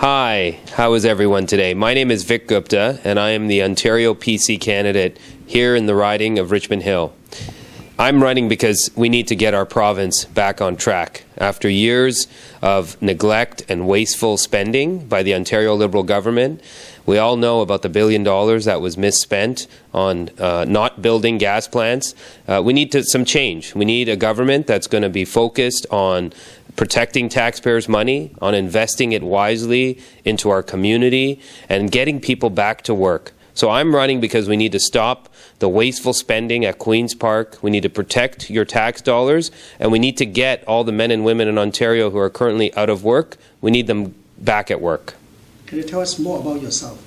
Hi, how is everyone today? My name is Vic Gupta, and I am the Ontario PC candidate here in the riding of Richmond Hill. I'm running because we need to get our province back on track. After years of neglect and wasteful spending by the Ontario Liberal government, we all know about the $1 billion that was misspent on not building gas plants. We need some change. We need a government that's going to be focused on protecting taxpayers' money, on investing it wisely into our community, and getting people back to work. So I'm running because we need to stop the wasteful spending at Queen's Park. We need to protect your tax dollars, and we need to get all the men and women in Ontario who are currently out of work, we need them back at work. Can you tell us more about yourself?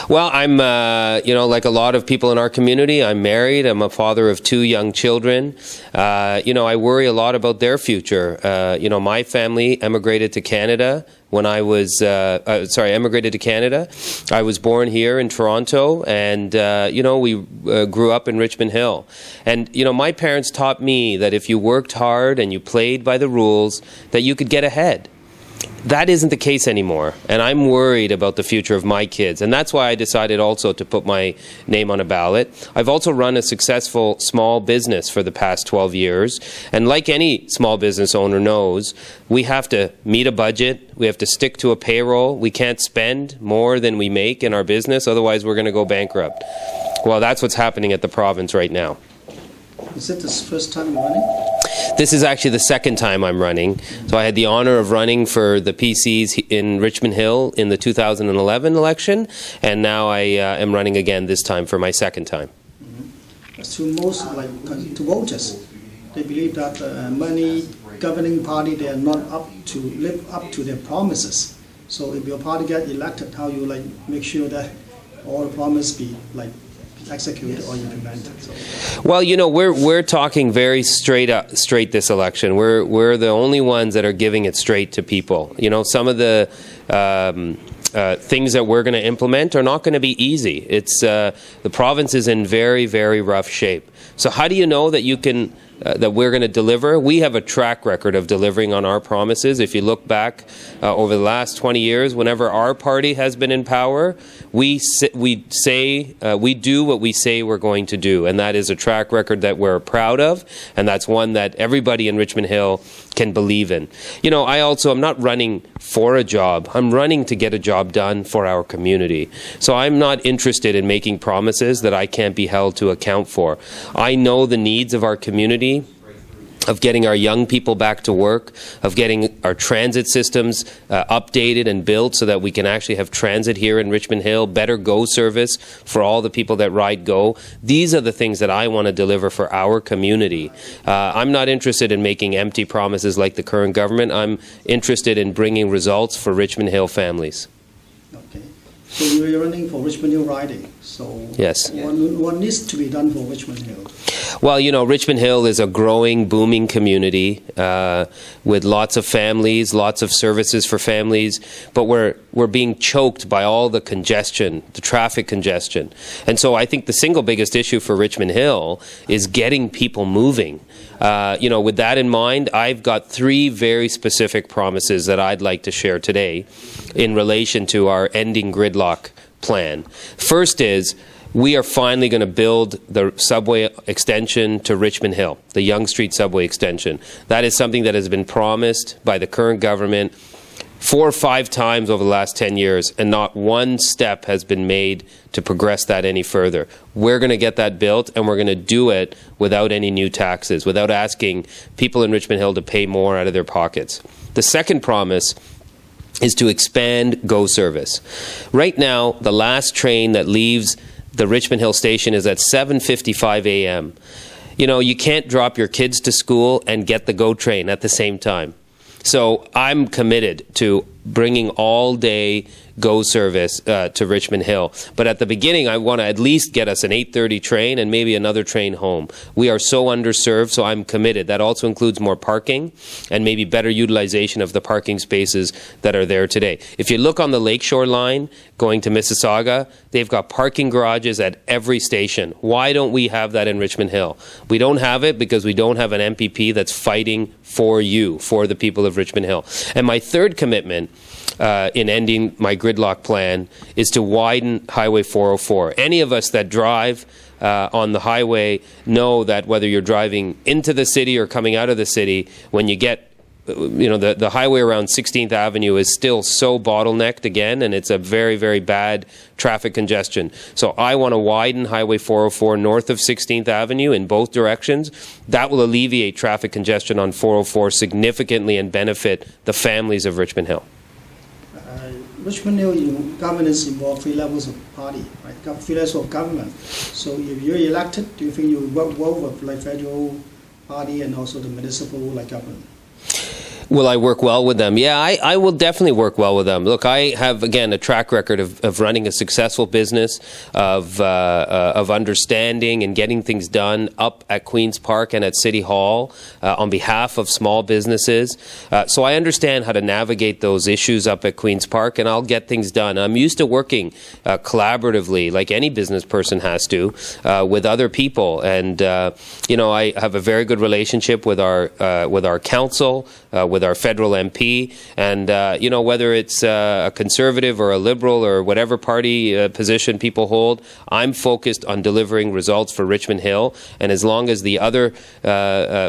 Well, I'm, like a lot of people in our community, I'm married. I'm a father of 2 young children. I worry a lot about their future. My family emigrated to Canada when I was, emigrated to Canada. I was born here in Toronto, and, we grew up in Richmond Hill. And, my parents taught me that if you worked hard and you played by the rules, that you could get ahead. That isn't the case anymore, and I'm worried about the future of my kids, and that's why I decided also to put my name on a ballot. I've also run a successful small business for the past 12 years, and like any small business owner knows, we have to meet a budget, we have to stick to a payroll, we can't spend more than we make in our business, otherwise we're going to go bankrupt. Well, that's what's happening at the province right now. Is it the first time you're running? This is actually the second time I'm running. So I had the honor of running for the PCs in Richmond Hill in the 2011 election, and now I am running again this time for my second time. Mm-hmm. To most, to voters, they believe that many governing party, they are not live up to their promises. So if your party get elected, how you make sure that all the promises be executed or implemented? Well, we're talking very straight this election. We're the only ones that are giving it straight to people. Some of the things that we're going to implement are not going to be easy. It's the province is in very, very rough shape. So how do you know that you can that we're going to deliver? We have a track record of delivering on our promises. If you look back over the last 20 years, whenever our party has been in power, we do what we say we're going to do, and that is a track record that we're proud of, and that's one that everybody in Richmond Hill can believe in. I'm not running for a job. I'm running to get a job done for our community. So I'm not interested in making promises that I can't be held to account for. I know the needs of our community, of getting our young people back to work, of getting our transit systems updated and built so that we can actually have transit here in Richmond Hill, better GO service for all the people that ride GO. These are the things that I want to deliver for our community. I'm not interested in making empty promises like the current government. I'm interested in bringing results for Richmond Hill families. Okay. So you're running for Richmond Hill riding. So yes. What needs to be done for Richmond Hill? Well, Richmond Hill is a growing, booming community with lots of families, lots of services for families, but we're being choked by all the congestion, the traffic congestion. And so I think the single biggest issue for Richmond Hill is getting people moving. With that in mind, I've got 3 very specific promises that I'd like to share today in relation to our ending gridlock plan. First is, we are finally going to build the subway extension to Richmond Hill, the Yonge Street subway extension. That is something that has been promised by the current government 4 or 5 times over the last 10 years, and not one step has been made to progress that any further. We're going to get that built, and we're going to do it without any new taxes, without asking people in Richmond Hill to pay more out of their pockets. The second promise is to expand GO service. Right now, the last train that leaves the Richmond Hill station is at 7:55 a.m. You can't drop your kids to school and get the GO train at the same time. So I'm committed to bringing all-day GO service to Richmond Hill. But at the beginning, I want to at least get us an 8:30 train and maybe another train home. We are so underserved, so I'm committed. That also includes more parking and maybe better utilization of the parking spaces that are there today. If you look on the Lakeshore line going to Mississauga, they've got parking garages at every station. Why don't we have that in Richmond Hill? We don't have it because we don't have an MPP that's fighting for you, for the people of Richmond Hill. And my third commitment in ending my gridlock plan is to widen Highway 404. Any of us that drive on the highway know that whether you're driving into the city or coming out of the city, when you get the highway around 16th Avenue is still so bottlenecked again, and it's a very, very bad traffic congestion. So I want to widen Highway 404 north of 16th Avenue in both directions. That will alleviate traffic congestion on 404 significantly and benefit the families of Richmond Hill. Richmond Hill, governance involve 3 levels of party, right? 3 levels of government. So if you're elected, do you think you will work well with like federal party and also the municipal government? Will I work well with them? Yeah, I will definitely work well with them. Look, I have, again, a track record of running a successful business, of understanding and getting things done up at Queen's Park and at City Hall on behalf of small businesses. So I understand how to navigate those issues up at Queen's Park, and I'll get things done. I'm used to working collaboratively, like any business person has to, with other people. And, I have a very good relationship with our council, with our federal MP, and whether it's a conservative or a liberal or whatever party position people hold, I'm focused on delivering results for Richmond Hill, and as long as the other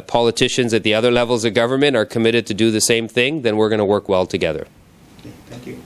politicians at the other levels of government are committed to do the same thing, then we're going to work well together. Okay, thank you.